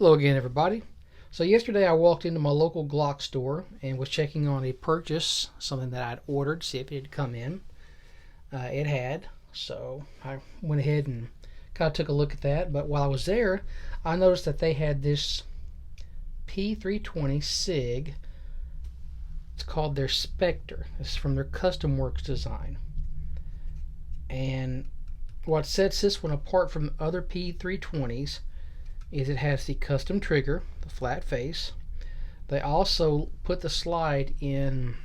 Hello again, everybody. So yesterday I walked into my local Glock store and was checking on a purchase, something that I'd ordered, see if it had come in. It had, so I went ahead and kind of took a look at that. But while I was there, I noticed that they had this pP320 SIG. It's called their Spector. This is from their Custom Works design. And what sets this one apart from other pP320s is it has the custom trigger, the flat face. They also put the slide in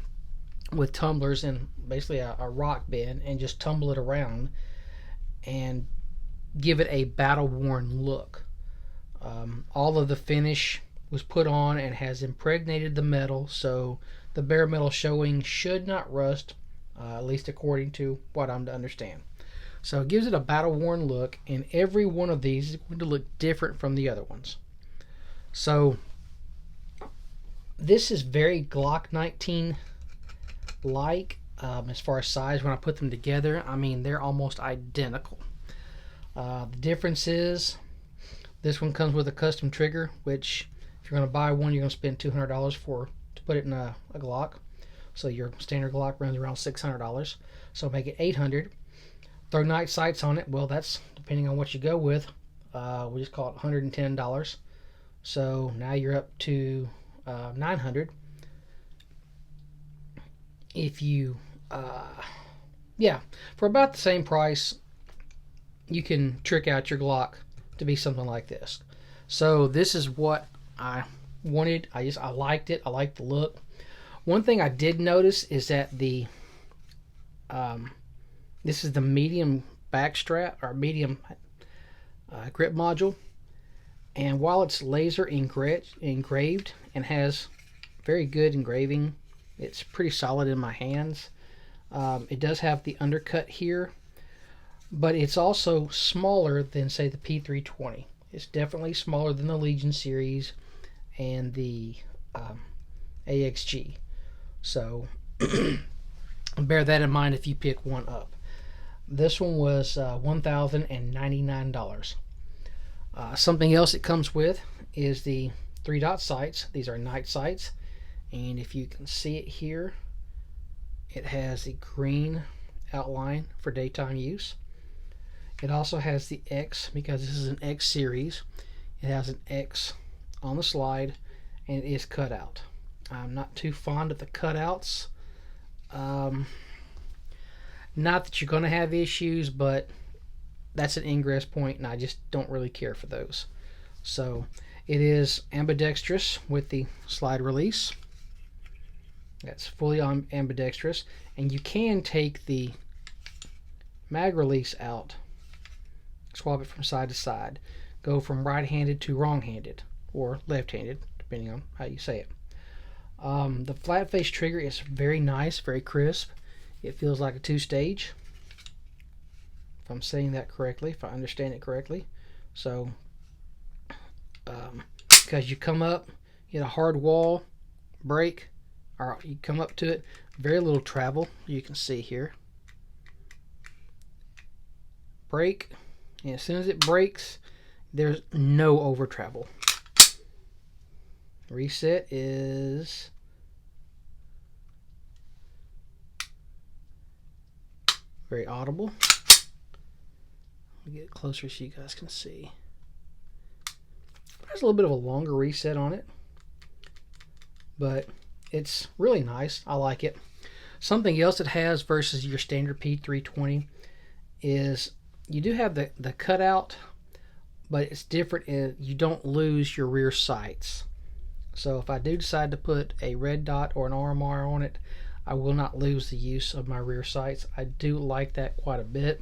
with tumblers and basically a rock bend and just tumble it around and give it a battle-worn look. All of the finish was put on and has impregnated the metal, so the bare metal showing should not rust, at least according to what I'm to understand. So it gives it a battle-worn look, and every one of these is going to look different from the other ones. So this is very Glock 19-like as far as size. When I put them together, I mean, they're almost identical. The difference is this one comes with a custom trigger, which if you're going to buy one, you're going to spend $200 to put it in a Glock. So your standard Glock runs around $600, so make it $800. Throw night sights on it. Well, that's depending on what you go with. We just call it $110. So now you're up to $900. If you, for about the same price, you can trick out your Glock to be something like this. So this is what I wanted. I liked it. I liked the look. One thing I did notice is that this is the medium back strap or medium grip module, and while it's laser engraved and has very good engraving, it's pretty solid in my hands. It does have the undercut here, but it's also smaller than, say, the pP320. It's definitely smaller than the Legion series and the AXG. So bear that in mind if you pick one up. This one was $1,099. Something else it comes with is the 3-dot sights. These are night sights, and if you can see it here, it has the green outline for daytime use. It also has the X, because this is an X series. It has an X on the slide, and it is cut out. I'm not too fond of the cutouts. Not that you're going to have issues, but that's an ingress point, and I just don't really care for those. So it is ambidextrous with the slide release. That's fully ambidextrous, and you can take the mag release out, swap it from side to side, go from right-handed to wrong-handed, or left-handed, depending on how you say it. The flat face trigger is very nice, very crisp. It feels like a 2-stage, if I'm saying that correctly, if I understand it correctly. So because you come up, you hit a hard wall, break, or you come up to it, very little travel, you can see here. Break, and as soon as it breaks, there's no over travel. Reset is very audible. Let me get it closer so you guys can see. There's a little bit of a longer reset on it, but it's really nice. I like it. Something else it has versus your standard pP320 is you do have the cutout, but it's different. You don't lose your rear sights. So if I do decide to put a red dot or an RMR on it, I will not lose the use of my rear sights. I do like that quite a bit.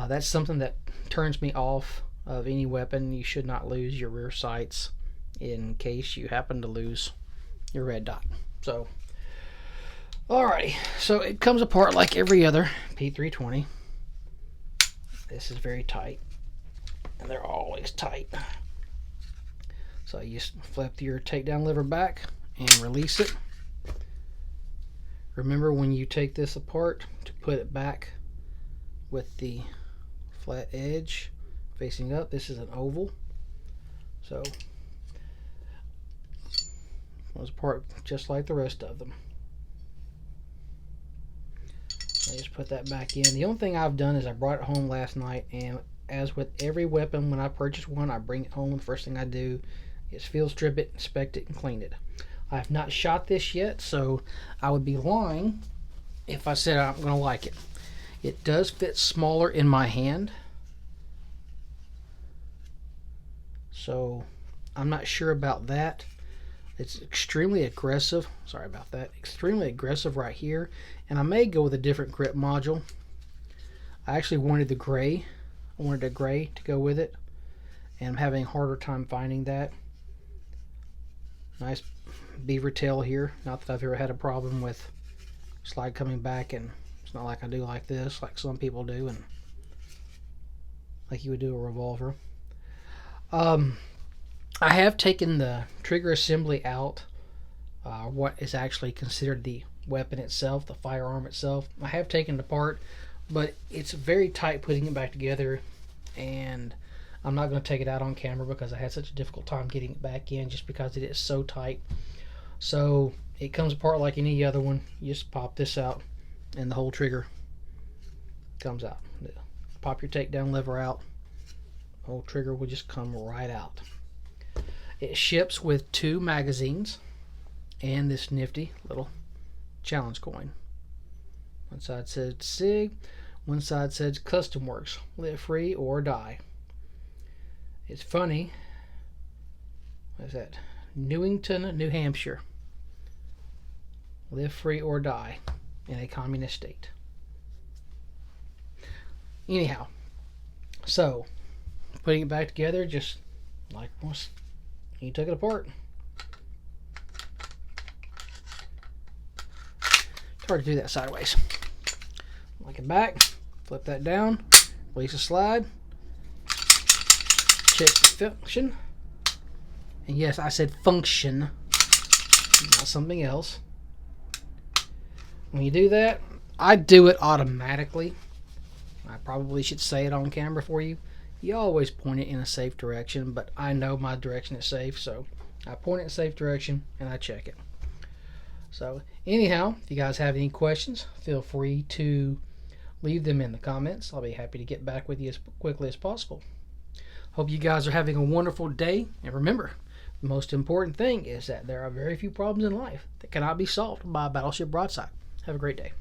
That's something that turns me off of any weapon. You should not lose your rear sights in case you happen to lose your red dot. So, alrighty. So it comes apart like every other pP320. This is very tight, and they're always tight. So you just flip your takedown lever back and release it. Remember, when you take this apart, to put it back with the flat edge facing up. This is an oval, So it was part just like the rest of them. I just put that back in. The only thing I've done is I brought it home last night, and as with every weapon, when I purchase one, I bring it home. The first thing I do is field strip it, inspect it, and clean it. I have not shot this yet, so I would be lying if I said I'm going to like it. It does fit smaller in my hand, so I'm not sure about that. It's extremely aggressive. Sorry about that. Extremely aggressive right here. And I may go with a different grip module. I actually wanted the gray. I wanted a gray to go with it. And I'm having a harder time finding that. Nice beaver tail here. Not that I've ever had a problem with slide coming back, and it's not like I do like this, like some people do, and like you would do a revolver. I have taken the trigger assembly out, what is actually considered the weapon itself, the firearm itself. I have taken it apart, but it's very tight putting it back together, and I'm not going to take it out on camera because I had such a difficult time getting it back in just because it is so tight. So it comes apart like any other one. You just pop this out and the whole trigger comes out. Pop your takedown lever out, the whole trigger will just come right out. It ships with 2 magazines and this nifty little challenge coin. One side says SIG, one side says Custom Works, live free or die. It's funny. What is that? Newington, New Hampshire. Live free or die in a communist state. Anyhow, so putting it back together just like once you took it apart. It's hard to do that sideways. Like it back, flip that down, release the slide, check the function. And yes, I said function, not something else. When you do that, I do it automatically. I probably should say it on camera for you. You always point it in a safe direction, but I know my direction is safe, so I point it in a safe direction and I check it. So anyhow, if you guys have any questions, feel free to leave them in the comments. I'll be happy to get back with you as quickly as possible. Hope you guys are having a wonderful day, and remember, the most important thing is that there are very few problems in life that cannot be solved by a battleship broadside. Have a great day.